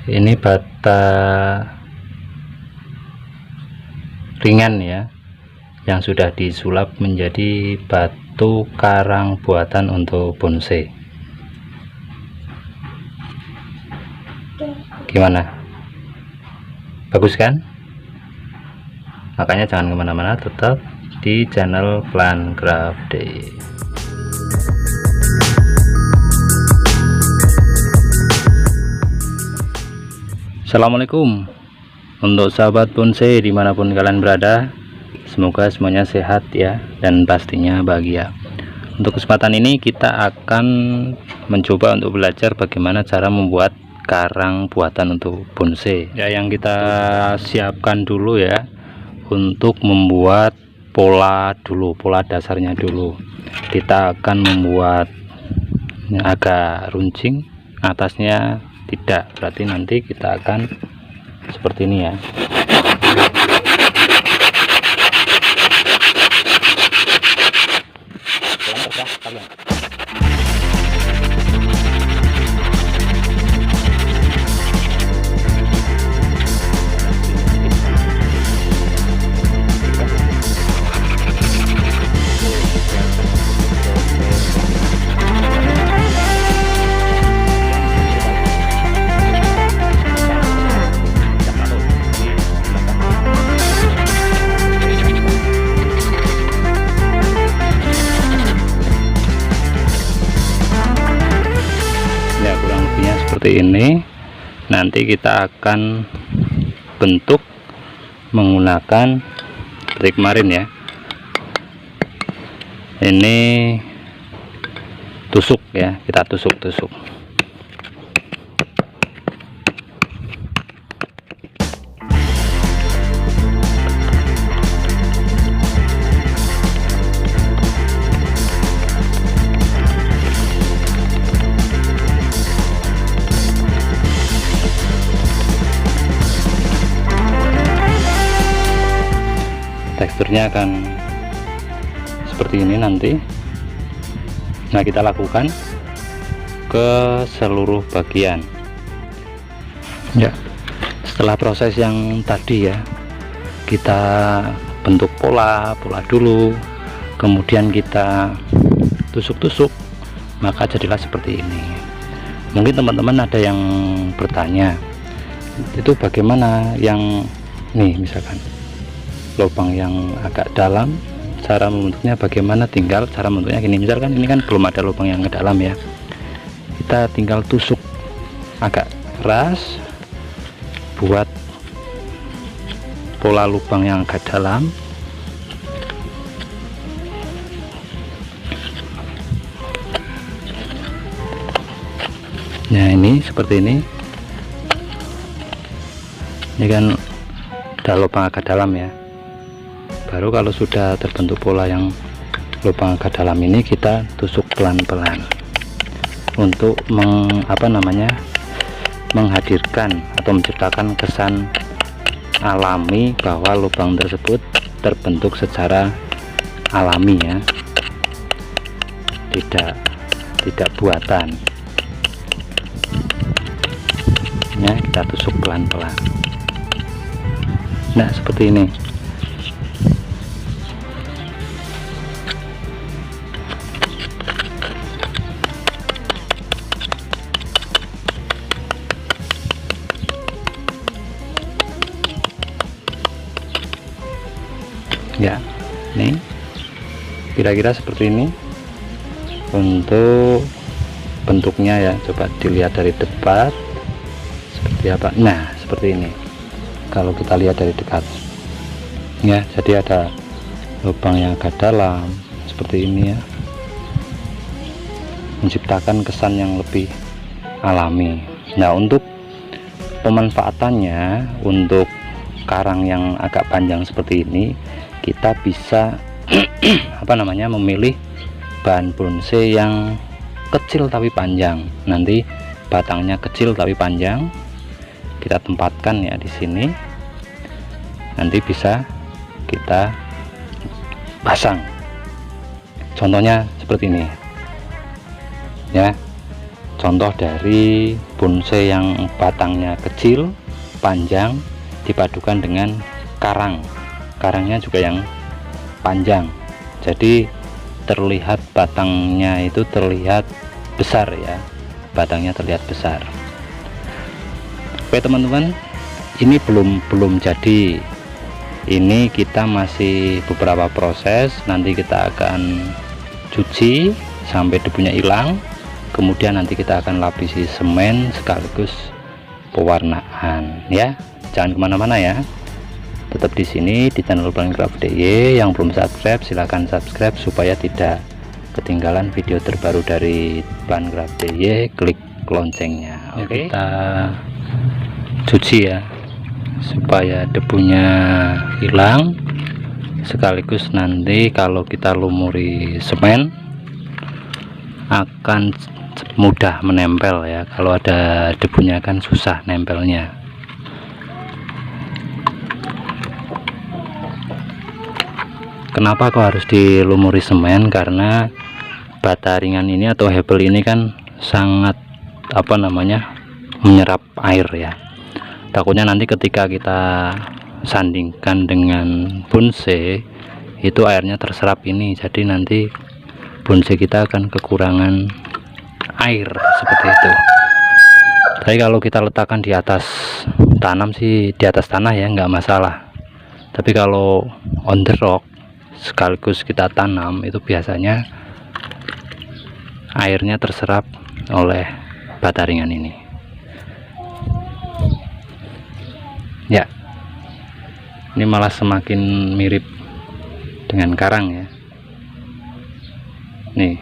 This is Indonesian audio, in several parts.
Ini bata ringan ya, yang sudah disulap menjadi batu karang buatan untuk bonsai. Gimana? Bagus kan? Makanya jangan kemana-mana, tetap di channel Plancraft Day. Assalamualaikum untuk sahabat bonsai dimanapun kalian berada, semoga semuanya sehat ya, dan pastinya bahagia. Untuk kesempatan ini kita akan mencoba untuk belajar bagaimana cara membuat karang buatan untuk bonsai ya. Yang kita siapkan dulu ya, untuk membuat pola dulu, pola dasarnya dulu. Kita akan membuat agak runcing, atasnya tidak, berarti nanti kita akan seperti ini ya. Seperti ini. Nanti kita akan bentuk menggunakan seperti kemarin ya. Ini tusuk ya, kita tusuk-tusuk. Teksturnya akan seperti ini nanti. Nah, kita lakukan ke seluruh bagian ya. Setelah proses yang tadi ya, kita bentuk pola dulu, kemudian kita tusuk-tusuk, maka jadilah seperti ini. Mungkin teman-teman ada yang bertanya, itu bagaimana yang nih, misalkan lubang yang agak dalam, cara membentuknya bagaimana? Tinggal cara membentuknya gini. Misalkan ini kan belum ada lubang yang ke dalam ya, kita tinggal tusuk agak keras buat pola lubang yang agak dalam. Nah, ini seperti ini. Ini kan ada lubang agak dalam ya. Baru kalau sudah terbentuk pola yang lubang agak dalam ini, kita tusuk pelan-pelan untuk menghadirkan atau menciptakan kesan alami bahwa lubang tersebut terbentuk secara alami ya, tidak buatan ya. Kita tusuk pelan-pelan. Nah, seperti ini. Ya, nih kira-kira seperti ini untuk bentuknya ya. Coba dilihat dari dekat seperti apa. Nah, seperti ini kalau kita lihat dari dekat ya. Jadi ada lubang yang agak dalam seperti ini ya, menciptakan kesan yang lebih alami. Nah, untuk pemanfaatannya, untuk karang yang agak panjang seperti ini, kita bisa memilih bahan bonsai yang kecil tapi panjang. Nanti batangnya kecil tapi panjang, kita tempatkan ya di sini. Nanti bisa kita pasang. Contohnya seperti ini ya. contoh dari bonsai yang batangnya kecil panjang dipadukan dengan karangnya juga yang panjang, jadi terlihat batangnya itu terlihat besar ya, batangnya terlihat besar. Oke teman-teman, ini belum jadi, ini kita masih beberapa proses. Nanti kita akan cuci sampai debunya hilang, kemudian nanti kita akan lapisi semen sekaligus pewarnaan ya. Jangan kemana-mana ya, tetap di sini di channel Plancraft DIY. Yang belum subscribe silahkan subscribe supaya tidak ketinggalan video terbaru dari Plancraft DIY. Klik loncengnya. Oke, kita cuci ya supaya debunya hilang, sekaligus nanti kalau kita lumuri semen akan mudah menempel ya. Kalau ada debunya kan susah nempelnya. Kenapa kok harus dilumuri semen? Karena bata ringan ini atau hebel ini kan sangat menyerap air ya. Takutnya nanti ketika kita sandingkan dengan bonsai itu airnya terserap ini, jadi nanti bonsai kita akan kekurangan air seperti itu. Tapi kalau kita letakkan di atas tanam sih, di atas tanah ya nggak masalah. Tapi kalau on the rock sekaligus kita tanam itu biasanya airnya terserap oleh bata ringan ini ya. Ini malah semakin mirip dengan karang ya. Nih,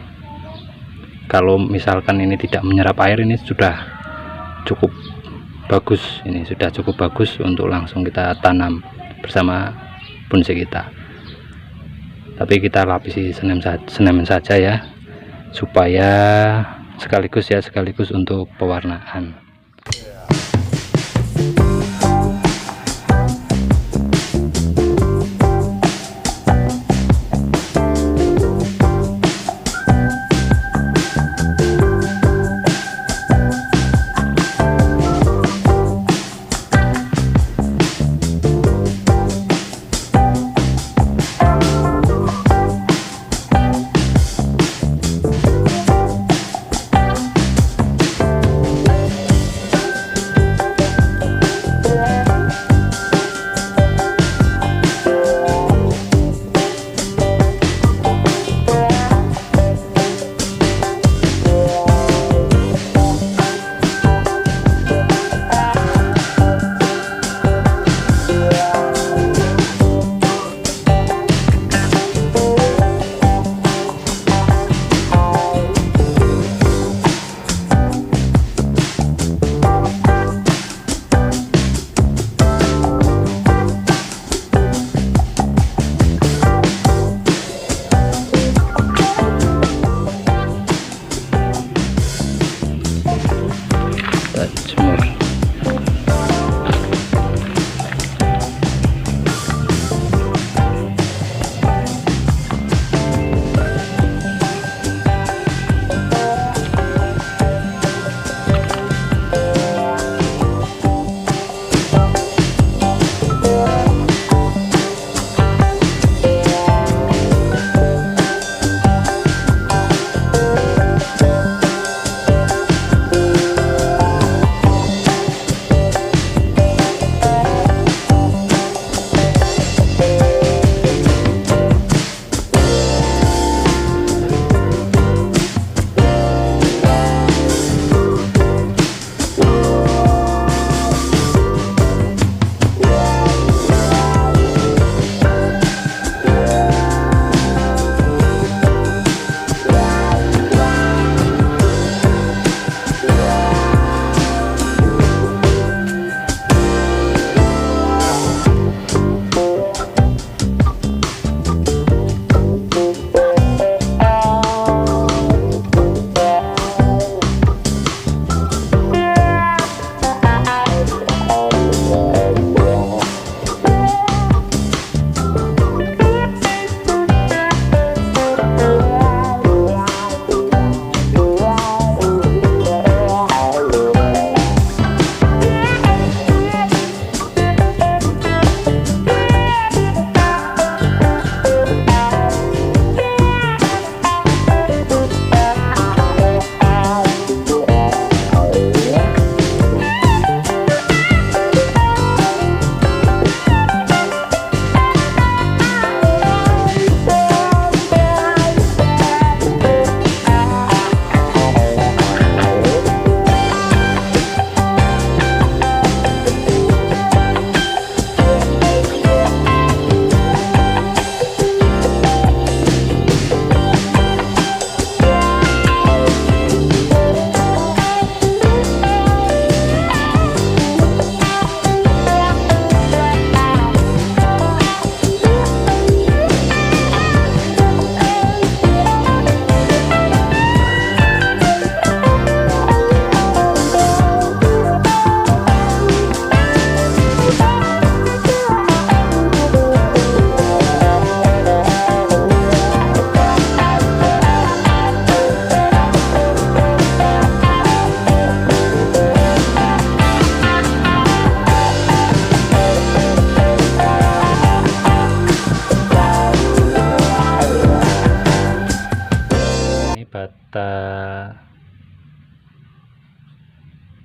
kalau misalkan ini tidak menyerap air, ini sudah cukup bagus, ini sudah cukup bagus untuk langsung kita tanam bersama bonsai kita. Tapi kita lapisi semen saja ya, supaya sekaligus untuk pewarnaan.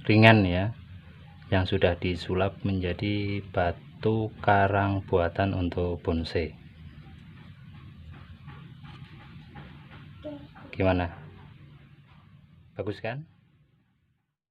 ringan ya, yang sudah disulap menjadi batu karang buatan untuk bonsai. Gimana? Bagus kan?